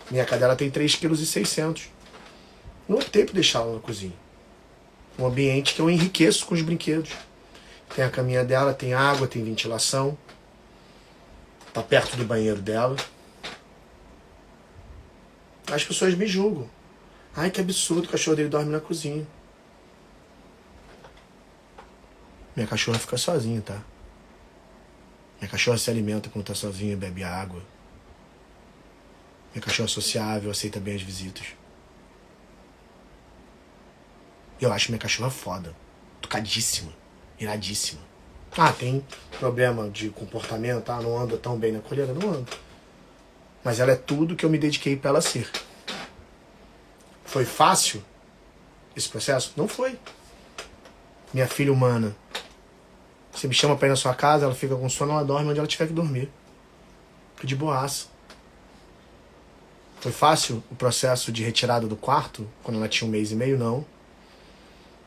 Minha cadela tem 3,6 kg. Não optei por deixá-la na cozinha. Um ambiente que eu enriqueço com os brinquedos. tem a caminha dela, tem água, tem ventilação. Tá perto do banheiro dela. As pessoas me julgam. Ai, que absurdo, o cachorro dele dorme na cozinha. Minha cachorra fica sozinha, tá? Minha cachorra se alimenta quando tá sozinha, bebe água. Minha cachorra é sociável, aceita bem as visitas. Eu acho minha cachorra foda. Tocadíssima. Iradíssima. Ah, tem problema de comportamento, não anda tão bem na coleira? Não anda. Mas ela é tudo que eu me dediquei pra ela ser. Foi fácil esse processo? Não foi. Minha filha humana. Você me chama pra ir na sua casa, ela fica com sono, ela dorme onde ela tiver que dormir. Fica de boaça. Foi fácil o processo de retirada do quarto, quando ela tinha 1 mês e meio? Não.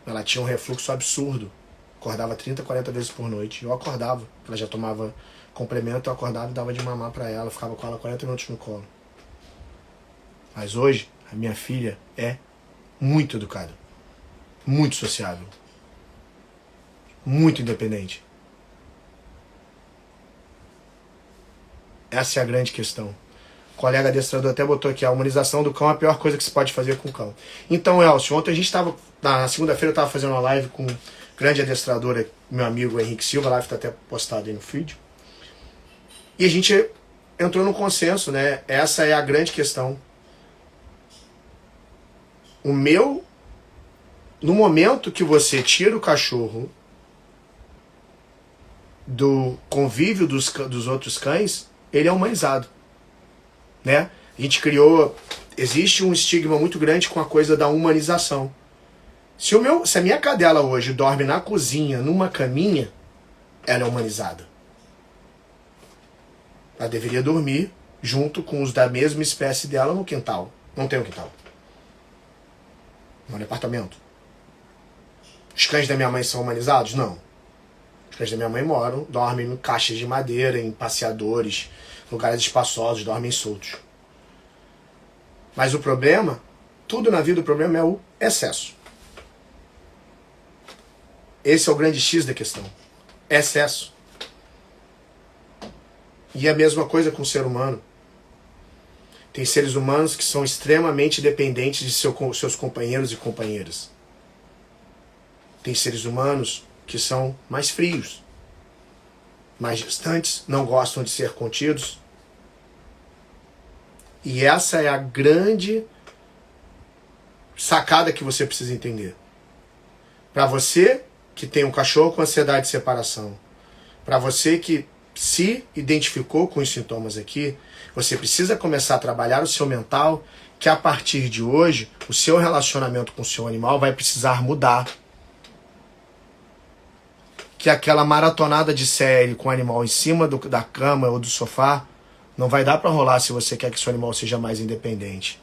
Ela tinha um refluxo absurdo. Acordava 30, 40 vezes por noite. Eu acordava. Ela já tomava complemento, eu acordava e dava de mamar pra ela. Ficava com ela 40 minutos no colo. Mas hoje, a minha filha é muito educada. Muito sociável. Muito independente. Essa é a grande questão. O colega adestrador até botou aqui, a humanização do cão é a pior coisa que se pode fazer com o cão. Então, Elcio, ontem a gente estava, na segunda-feira eu estava fazendo uma live com um grande adestrador, meu amigo Henrique Silva, a live está até postada aí no feed. E a gente entrou no consenso, né? Essa é a grande questão. No momento que você tira o cachorro do convívio dos outros cães, ele é humanizado. Né? A gente criou... Existe um estigma muito grande com a coisa da humanização. Se a minha cadela hoje dorme na cozinha, numa caminha, ela é humanizada. Ela deveria dormir junto com os da mesma espécie dela no quintal. Não tem um quintal. No apartamento. Os cães da minha mãe são humanizados? Não. Os cães da minha mãe dormem em caixas de madeira, em passeadores, lugares espaçosos, dormem soltos. Mas o problema, tudo na vida, o problema é o excesso. Esse é o grande X da questão. Excesso. E a mesma coisa com o ser humano. Tem seres humanos que são extremamente dependentes de seus companheiros e companheiras. Tem seres humanos que são mais frios, mais distantes, não gostam de ser contidos. E essa é a grande sacada que você precisa entender. Para você que tem um cachorro com ansiedade de separação, para você que se identificou com os sintomas aqui, você precisa começar a trabalhar o seu mental, que a partir de hoje, o seu relacionamento com o seu animal vai precisar mudar. Que aquela maratonada de série com o animal em cima da cama ou do sofá não vai dar para rolar se você quer que seu animal seja mais independente.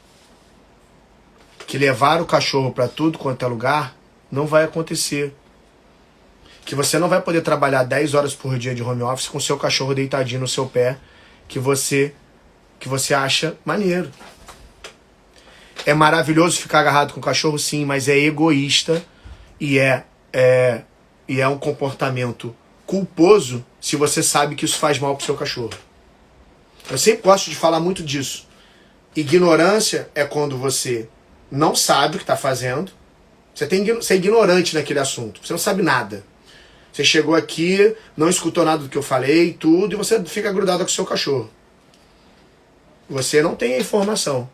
Que levar o cachorro para tudo quanto é lugar não vai acontecer. Que você não vai poder trabalhar 10 horas por dia de home office com seu cachorro deitadinho no seu pé, que você acha maneiro. É maravilhoso ficar agarrado com o cachorro, sim, mas é egoísta e é um comportamento culposo se você sabe que isso faz mal pro seu cachorro. Eu sempre gosto de falar muito disso. Ignorância é quando você não sabe o que está fazendo. Você é ignorante naquele assunto. Você não sabe nada. Você chegou aqui, não escutou nada do que eu falei, tudo, e você fica grudado com o seu cachorro. Você não tem a informação.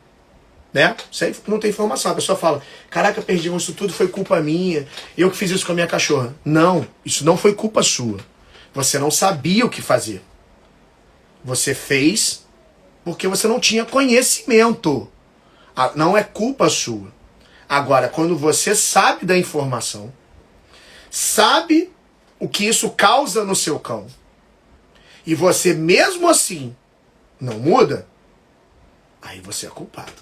Né? Você não tem informação. A pessoa fala, caraca, perdi isso tudo, foi culpa minha. Eu que fiz isso com a minha cachorra. Não, isso não foi culpa sua. Você não sabia o que fazer. Você fez porque você não tinha conhecimento. Não é culpa sua. Agora, quando você sabe da informação, sabe o que isso causa no seu cão, e você mesmo assim não muda, aí você é culpado.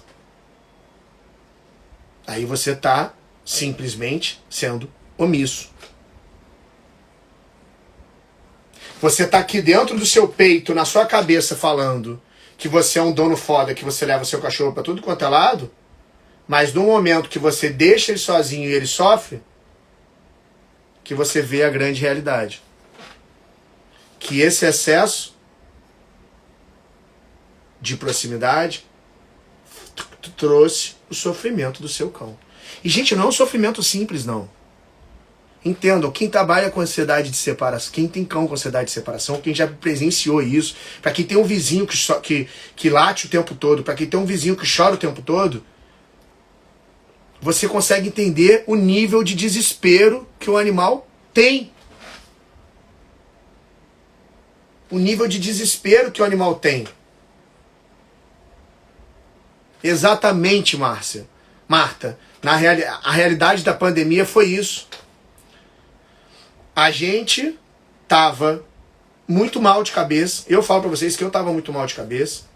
Aí você está simplesmente sendo omisso. Você está aqui dentro do seu peito, na sua cabeça, falando que você é um dono foda, que você leva o seu cachorro para tudo quanto é lado, mas no momento que você deixa ele sozinho e ele sofre, o que você vê a grande realidade. Que esse excesso de proximidade trouxe o sofrimento do seu cão. E, gente, não é um sofrimento simples, não. Entendam, quem trabalha com ansiedade de separação, quem tem cão com ansiedade de separação, quem já presenciou isso, para quem tem um vizinho que late o tempo todo, para quem tem um vizinho que chora o tempo todo, você consegue entender o nível de desespero que o animal tem. O nível de desespero que o animal tem. Exatamente, Marta. A realidade da pandemia foi isso. A gente tava muito mal de cabeça. Eu falo pra vocês que eu tava muito mal de cabeça.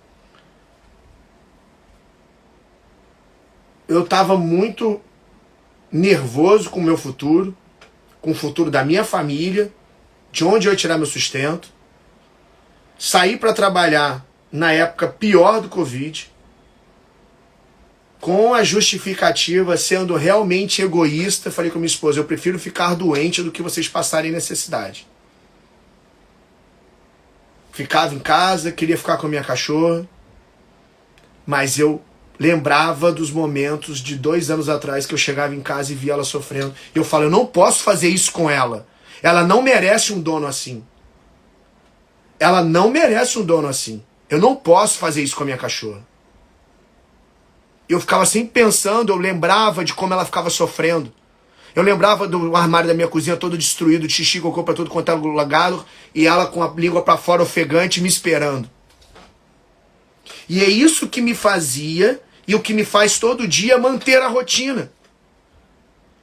Eu tava muito nervoso com o meu futuro, com o futuro da minha família, de onde eu ia tirar meu sustento. Saí para trabalhar na época pior do Covid, com a justificativa, sendo realmente egoísta, falei com minha esposa, eu prefiro ficar doente do que vocês passarem necessidade. Ficava em casa, queria ficar com a minha cachorra, mas eu lembrava dos momentos de 2 anos atrás que eu chegava em casa e via ela sofrendo. E eu falo, eu não posso fazer isso com ela. Ela não merece um dono assim. Ela não merece um dono assim. Eu não posso fazer isso com a minha cachorra. Eu ficava sempre pensando, eu lembrava de como ela ficava sofrendo. Eu lembrava do armário da minha cozinha todo destruído, de xixi, cocô pra tudo quanto era lugar, e ela com a língua pra fora ofegante me esperando. E é isso que me fazia, e o que me faz todo dia, manter a rotina.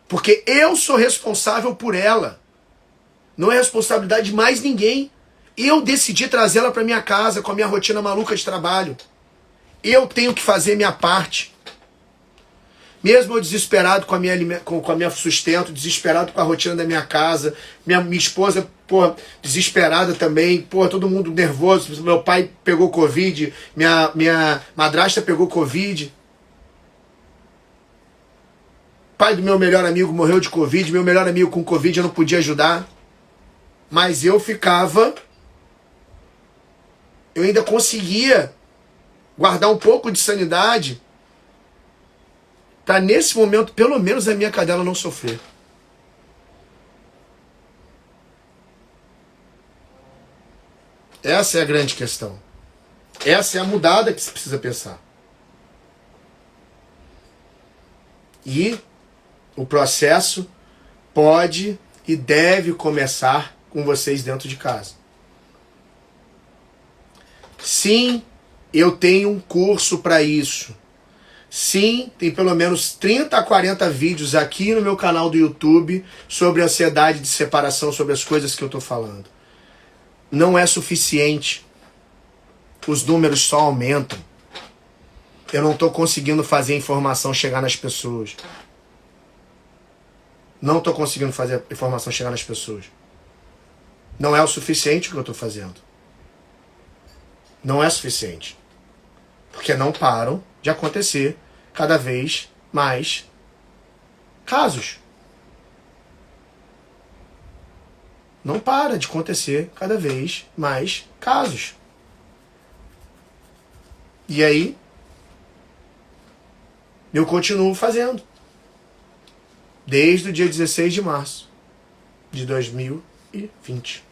Porque eu sou responsável por ela. Não é responsabilidade de mais ninguém. Eu decidi trazê-la para minha casa com a minha rotina maluca de trabalho. Eu tenho que fazer minha parte. Mesmo eu desesperado com a minha sustento, desesperado com a rotina da minha casa, minha esposa, pô, desesperada também, pô, todo mundo nervoso. Meu pai pegou Covid, minha madrasta pegou Covid. Pai do meu melhor amigo morreu de Covid, meu melhor amigo com Covid eu não podia ajudar. Mas eu ainda conseguia guardar um pouco de sanidade para nesse momento, pelo menos a minha cadela não sofrer. Essa é a grande questão. Essa é a mudada que se precisa pensar. E o processo pode e deve começar com vocês dentro de casa. Sim, eu tenho um curso para isso. Sim, tem pelo menos 30 a 40 vídeos aqui no meu canal do YouTube sobre ansiedade de separação, sobre as coisas que eu estou falando. Não é suficiente. Os números só aumentam. Eu não estou conseguindo fazer a informação chegar nas pessoas. Não estou conseguindo fazer a informação chegar nas pessoas. Não é o suficiente o que eu estou fazendo. Não é suficiente. Porque não param de acontecer cada vez mais casos. Não para de acontecer cada vez mais casos. E aí, eu continuo fazendo. Desde o dia 16 de março de 2020.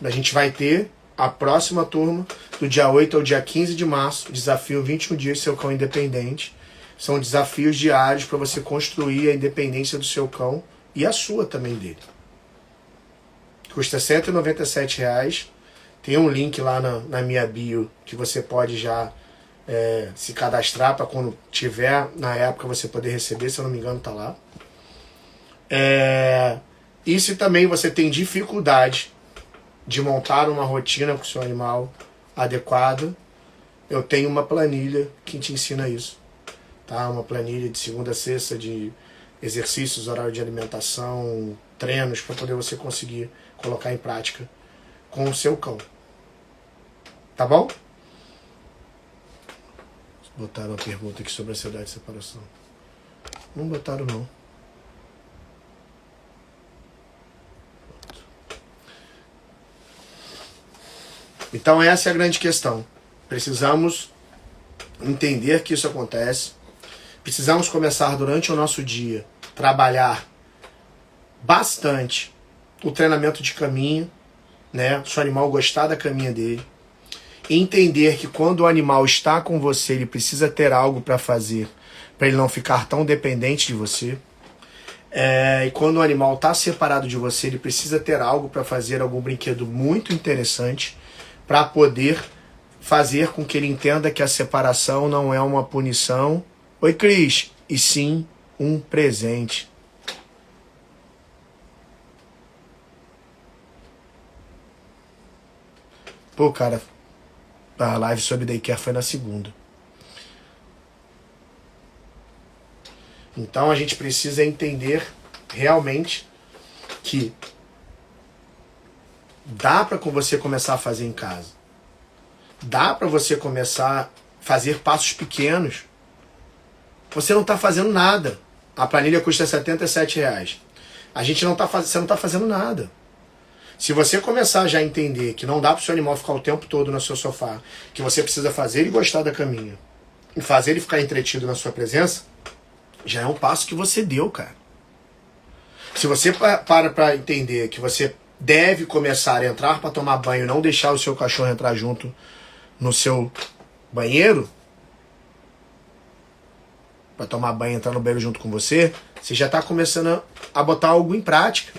A gente vai ter a próxima turma, do dia 8 ao dia 15 de março, desafio 21 dias seu cão independente. São desafios diários para você construir a independência do seu cão e a sua também dele. Custa R$ 197. Tem um link lá na minha bio que você pode já se cadastrar para quando tiver, na época, você poder receber, se eu não me engano, tá lá. E se também você tem dificuldade de montar uma rotina com o seu animal adequada, eu tenho uma planilha que te ensina isso. Tá? Uma planilha de segunda a sexta de exercícios, horário de alimentação, treinos, para poder você conseguir colocar em prática com o seu cão. Tá bom? Botaram uma pergunta aqui sobre ansiedade de separação. Não botaram, não. Então essa é a grande questão. Precisamos entender que isso acontece. Precisamos começar durante o nosso dia trabalhar bastante o treinamento de caminho, né? Se o animal gostar da caminha dele. Entender que quando o animal está com você, ele precisa ter algo para fazer, para ele não ficar tão dependente de você. E quando o animal está separado de você, ele precisa ter algo para fazer, algum brinquedo muito interessante, para poder fazer com que ele entenda que a separação não é uma punição, oi Cris, e sim um presente. Pô, cara, a live sobre daycare foi na segunda. Então a gente precisa entender realmente que dá para você começar a fazer em casa. Dá para você começar a fazer passos pequenos. Você não está fazendo nada. A planilha custa R$77. Você não está fazendo nada. Se você começar já a entender que não dá para o seu animal ficar o tempo todo no seu sofá, que você precisa fazer ele gostar da caminha e fazer ele ficar entretido na sua presença, já é um passo que você deu, cara. Se você para entender que você deve começar a entrar para tomar banho, não deixar o seu cachorro entrar junto no seu banheiro, para tomar banho e entrar no banheiro junto com você, você já está começando a botar algo em prática.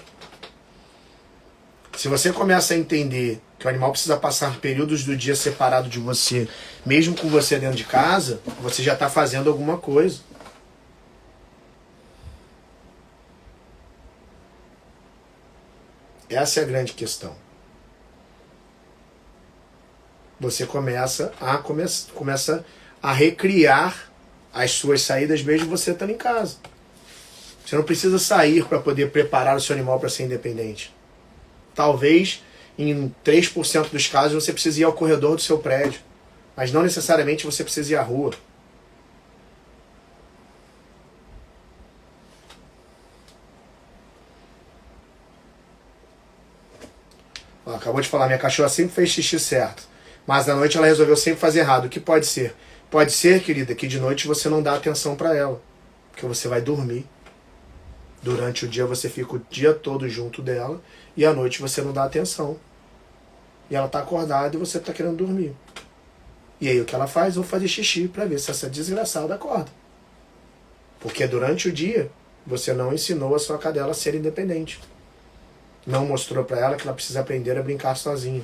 Se você começa a entender que o animal precisa passar períodos do dia separado de você, mesmo com você dentro de casa, você já está fazendo alguma coisa. Essa é a grande questão. Você começa a recriar as suas saídas mesmo você estando em casa. Você não precisa sair para poder preparar o seu animal para ser independente. Talvez em 3% dos casos você precise ir ao corredor do seu prédio, mas não necessariamente você precisa ir à rua. Ó, acabou de falar, minha cachorra sempre fez xixi certo, mas à noite ela resolveu sempre fazer errado. O que pode ser? Pode ser, querida, que de noite você não dá atenção para ela, porque você vai dormir. Durante o dia você fica o dia todo junto dela e à noite você não dá atenção. E ela tá acordada e você tá querendo dormir. E aí o que ela faz? Vou fazer xixi para ver se essa desgraçada acorda. Porque durante o dia você não ensinou a sua cadela a ser independente. Não mostrou para ela que ela precisa aprender a brincar sozinha.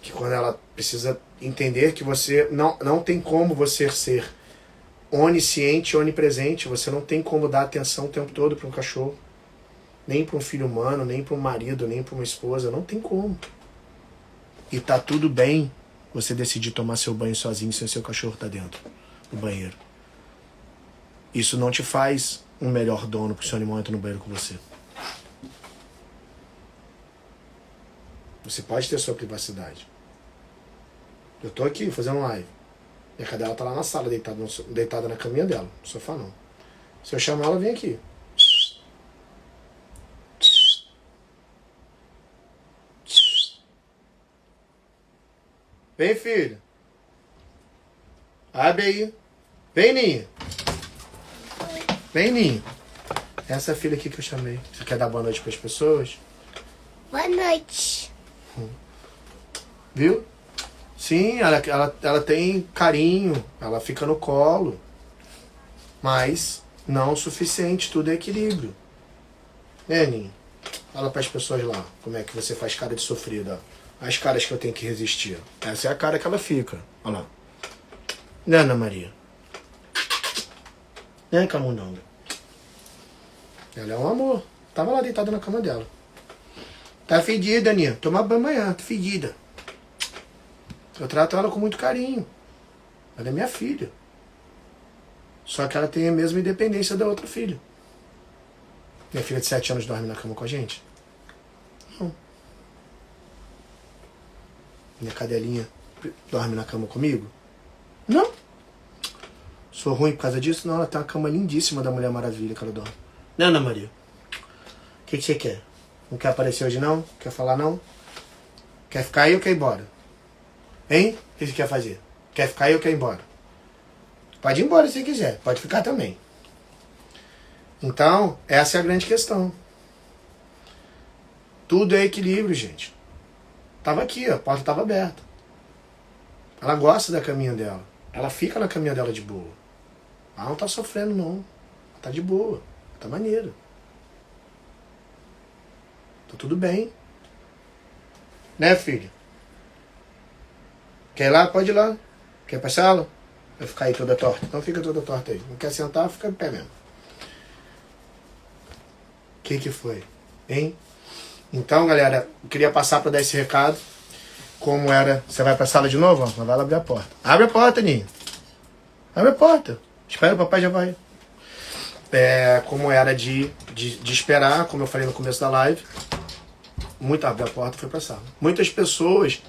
Que quando ela precisa entender que você não tem como você ser onisciente, onipresente, você não tem como dar atenção o tempo todo para um cachorro, nem para um filho humano, nem para um marido, nem para uma esposa, não tem como. E tá tudo bem você decidir tomar seu banho sozinho sem seu cachorro tá dentro do banheiro. Isso não te faz um melhor dono porque o seu animal entra no banheiro com você. Você pode ter sua privacidade. Eu tô aqui fazendo live. Minha cadela tá lá na sala, deitada na caminha dela. No sofá não. Se eu chamar ela, vem aqui. Vem, filho. Abre aí. Vem, Ninha. Vem, Ninha. Essa é a filha aqui que eu chamei. Você quer dar boa noite pras pessoas? Boa noite. Viu? Sim, ela tem carinho, ela fica no colo. Mas não o suficiente, tudo é equilíbrio. Né, Ninho? Fala para as pessoas lá como é que você faz cara de sofrida. As caras que eu tenho que resistir. Essa é a cara que ela fica. Olha lá. Né, Ana Maria? Né, Camundonga? Ela é um amor. Tava lá deitada na cama dela. Tá fedida, Ninha. Toma banho amanhã, tá fedida. Eu trato ela com muito carinho. Ela é minha filha. Só que ela tem a mesma independência da outra filha. Minha filha de 7 anos dorme na cama com a gente? Não. Minha cadelinha dorme na cama comigo? Não. Sou ruim por causa disso? Não, ela tem uma cama lindíssima da Mulher Maravilha que ela dorme. Né, Ana Maria? O que você quer? Não quer aparecer hoje não? Quer falar não? Quer ficar aí ou quer ir embora? Hein? O que você quer fazer? Quer ficar aí ou quer ir embora? Pode ir embora se quiser. Pode ficar também. Então, essa é a grande questão. Tudo é equilíbrio, gente. Tava aqui, a porta estava aberta. Ela gosta da caminha dela. Ela fica na caminha dela de boa. Ela não tá sofrendo, não. Ela tá de boa. Tá maneira. Tá tudo bem. Né, filha? Quer ir lá? Pode ir lá. Quer ir pra sala? Vai ficar aí toda torta? Então fica toda torta aí. Não quer sentar? Fica em pé mesmo. O que foi? Hein? Então, galera, eu queria passar para dar esse recado. Como era... Você vai pra sala de novo? Ó, vai lá abrir a porta. Abre a porta, Ninho. Abre a porta. Espera, o papai já vai. Como era de esperar, como eu falei no começo da live. Abriu a porta e foi pra sala. Muitas pessoas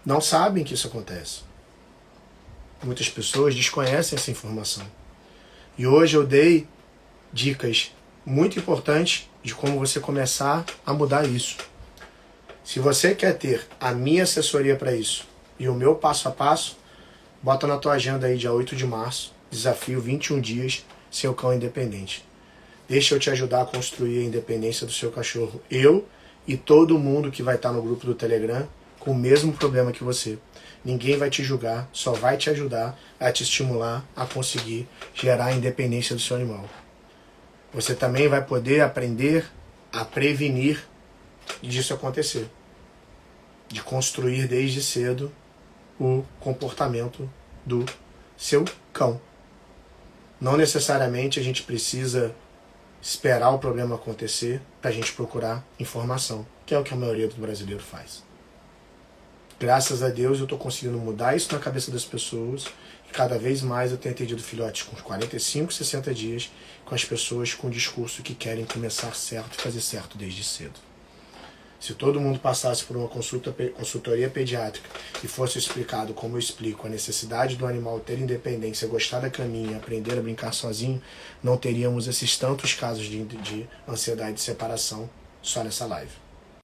não sabem que isso acontece. Muitas pessoas desconhecem essa informação. E hoje eu dei dicas muito importantes de como você começar a mudar isso. Se você quer ter a minha assessoria para isso e o meu passo a passo, bota na tua agenda aí dia 8 de março, desafio 21 dias, seu cão independente. Deixa eu te ajudar a construir a independência do seu cachorro. Eu e todo mundo que vai estar no grupo do Telegram com o mesmo problema que você. Ninguém vai te julgar, só vai te ajudar a te estimular a conseguir gerar a independência do seu animal. Você também vai poder aprender a prevenir disso acontecer. De construir desde cedo o comportamento do seu cão. Não necessariamente a gente precisa esperar o problema acontecer para a gente procurar informação, que é o que a maioria do brasileiro faz. Graças a Deus eu estou conseguindo mudar isso na cabeça das pessoas e cada vez mais eu tenho atendido filhotes com 45, 60 dias com as pessoas com o discurso que querem começar certo e fazer certo desde cedo. Se todo mundo passasse por uma consultoria pediátrica e fosse explicado como eu explico a necessidade do animal ter independência, gostar da caminha, aprender a brincar sozinho, não teríamos esses tantos casos de ansiedade de separação só nessa live.